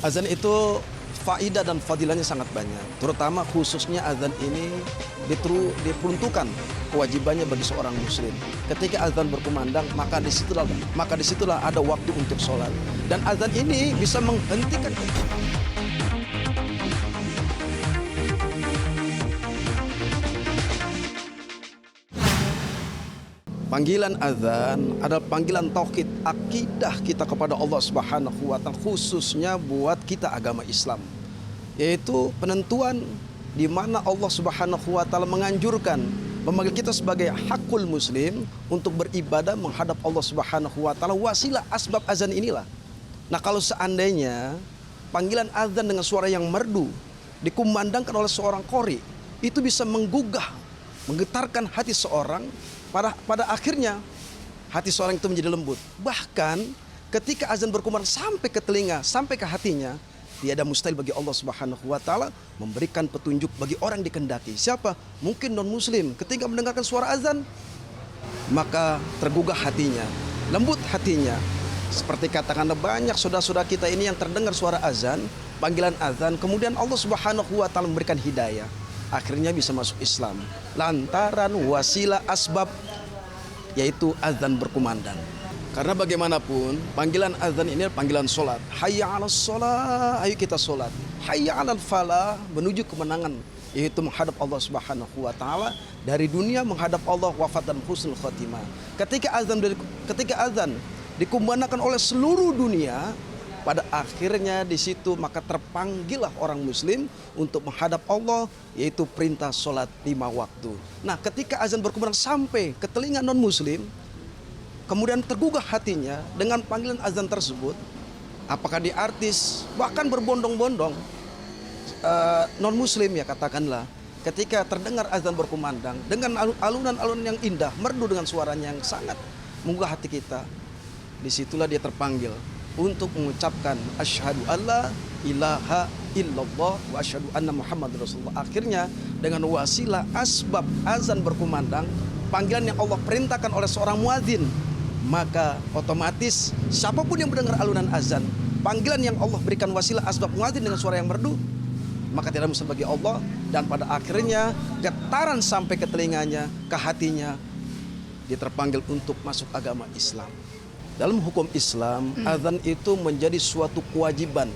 Azan itu faidah dan fadilahnya sangat banyak. Terutama khususnya azan ini diperuntukkan kewajibannya bagi seorang muslim. Ketika azan berkumandang, maka disitulah ada waktu untuk sholat. Dan azan ini bisa menghentikan panggilan azan adalah panggilan tauhid, akidah kita kepada Allah Subhanahu wa taala, khususnya buat kita agama Islam. Yaitu penentuan di mana Allah Subhanahu wa taala menganjurkan memanggil kita sebagai hakul muslim untuk beribadah menghadap Allah Subhanahu wa taala. Wasilah asbab azan inilah. Nah, kalau seandainya panggilan azan dengan suara yang merdu dikumandangkan oleh seorang qori, itu bisa menggugah, menggetarkan hati seorang. Pada akhirnya hati seorang itu menjadi lembut. Bahkan ketika azan berkumandang sampai ke telinga, sampai ke hatinya, tiada mustahil bagi Allah Subhanahu wa taala memberikan petunjuk bagi orang dikehendaki. Siapa? Mungkin non muslim ketika mendengarkan suara azan, maka tergugah hatinya, lembut hatinya. Seperti katakanlah banyak saudara-saudara kita ini yang terdengar suara azan, panggilan azan, kemudian Allah Subhanahu wa taala memberikan hidayah. Akhirnya bisa masuk Islam lantaran wasilah asbab, yaitu azan berkumandang. Karena bagaimanapun panggilan azan ini adalah panggilan solat. Hayya 'alas sholat, ayo kita solat. Hayya 'alal falah, menuju kemenangan, yaitu menghadap Allah Subhanahu wa taala, dari dunia menghadap Allah, wafat dan husnul khotimah. Ketika azan dikumandangkan oleh seluruh dunia, pada akhirnya di situ maka terpanggillah orang muslim untuk menghadap Allah, yaitu perintah sholat 5 waktu. Nah, ketika azan berkumandang sampai ke telinga non muslim, kemudian tergugah hatinya dengan panggilan azan tersebut, apakah di artis bahkan berbondong-bondong non muslim ya katakanlah, ketika terdengar azan berkumandang dengan alunan-alunan yang indah, merdu dengan suaranya yang sangat menggugah hati kita, disitulah dia terpanggil untuk mengucapkan asyhadu alla ilaha illallah wa asyhadu anna muhammadar rasulullah. Akhirnya dengan wasilah asbab azan berkumandang, panggilan yang Allah perintahkan oleh seorang muadzin, maka otomatis siapapun yang mendengar alunan azan, panggilan yang Allah berikan wasilah asbab muadzin dengan suara yang merdu, maka tidak mustahil bagi Allah, dan pada akhirnya getaran sampai ke telinganya, ke hatinya, dia terpanggil untuk masuk agama Islam. Dalam hukum Islam, azan itu menjadi suatu kewajiban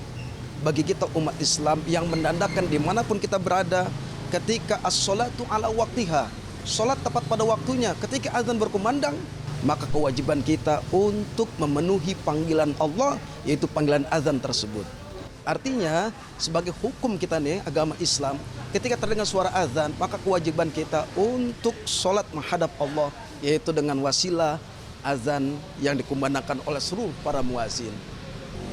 bagi kita umat Islam yang menandakan dimanapun kita berada, ketika as-sholatu ala waktiha, sholat tepat pada waktunya. Ketika azan berkumandang, maka kewajiban kita untuk memenuhi panggilan Allah, yaitu panggilan azan tersebut. Artinya sebagai hukum kita nih agama Islam, ketika terdengar suara azan, maka kewajiban kita untuk sholat menghadap Allah, yaitu dengan wasilah azan yang dikumandangkan oleh seluruh para muazin.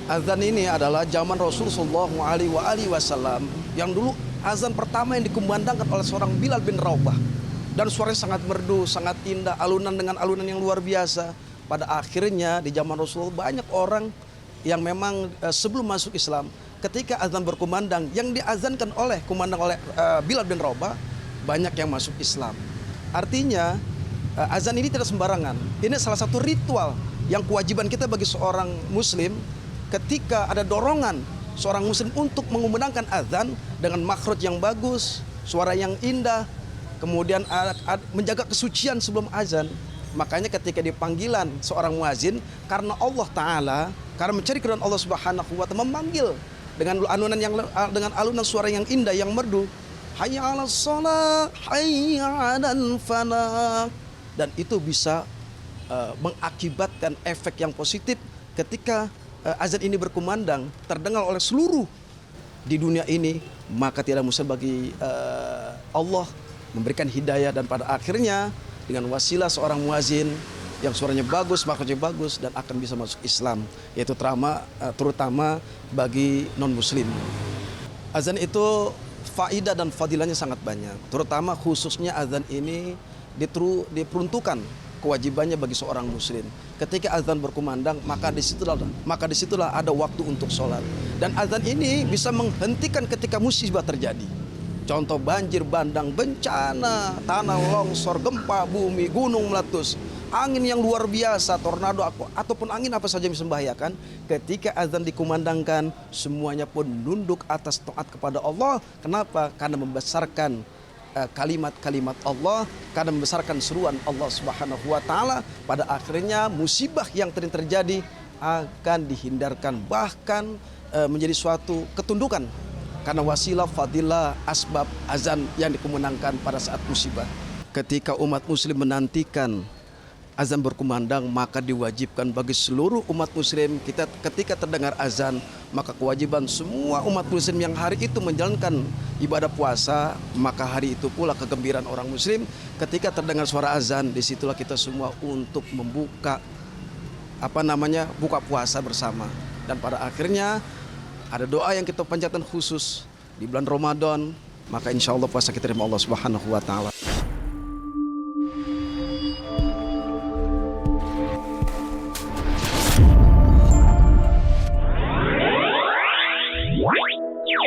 Azan ini adalah zaman Rasulullah SAW, yang dulu azan pertama yang dikumandangkan oleh seorang Bilal bin Rabah, dan suaranya sangat merdu, sangat indah, alunan dengan alunan yang luar biasa. Pada akhirnya di zaman Rasulullah banyak orang yang memang sebelum masuk Islam, ketika azan berkumandang yang diazankan oleh Bilal bin Rabah, banyak yang masuk Islam. Artinya azan ini tidak sembarangan. Ini salah satu ritual yang kewajiban kita bagi seorang muslim, ketika ada dorongan seorang muslim untuk mengumandangkan azan dengan makhraj yang bagus, suara yang indah, kemudian menjaga kesucian sebelum azan. Makanya ketika dipanggilan seorang muazin, karena Allah Ta'ala, karena mencari keridhaan Allah Subhanahu wa taala, memanggil dengan alunan suara yang indah, yang merdu, hayya 'alas shalah, hayya 'alal falah. Dan itu bisa mengakibatkan efek yang positif ketika azan ini berkumandang, terdengar oleh seluruh di dunia ini, maka tidak mustahil bagi Allah memberikan hidayah, dan pada akhirnya dengan wasilah seorang muazin yang suaranya bagus, makhrajnya bagus, dan akan bisa masuk Islam, yaitu terutama bagi non muslim. Azan itu faidah dan fadilahnya sangat banyak. Terutama khususnya azan ini diperuntukkan kewajibannya bagi seorang muslim. Ketika azan berkumandang, maka disitulah ada waktu untuk sholat. Dan azan ini bisa menghentikan ketika musibah terjadi. Contoh banjir bandang, bencana, tanah longsor, gempa bumi, gunung meletus. angin yang luar biasa, tornado ataupun angin apa saja yang bisa membahayakan, ketika azan dikumandangkan semuanya pun nunduk atas taat kepada Allah. Kenapa? Karena membesarkan kalimat-kalimat Allah, karena membesarkan seruan Allah Subhanahu wa taala. Pada akhirnya musibah yang terjadi akan dihindarkan, bahkan menjadi suatu ketundukan karena wasilah, fadilah, asbab azan yang dikumandangkan pada saat musibah. Ketika umat muslim menantikan azan berkumandang, maka diwajibkan bagi seluruh umat muslim ketika terdengar azan, maka kewajiban semua umat muslim yang hari itu menjalankan ibadah puasa, maka hari itu pula kegembiraan orang muslim ketika terdengar suara azan. Disitulah kita semua untuk membuka buka puasa bersama. Dan pada akhirnya ada doa yang kita panjatkan khusus di bulan Ramadan, maka insya Allah puasa kita terima Allah Subhanahu wa taala.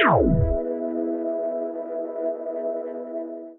Wow.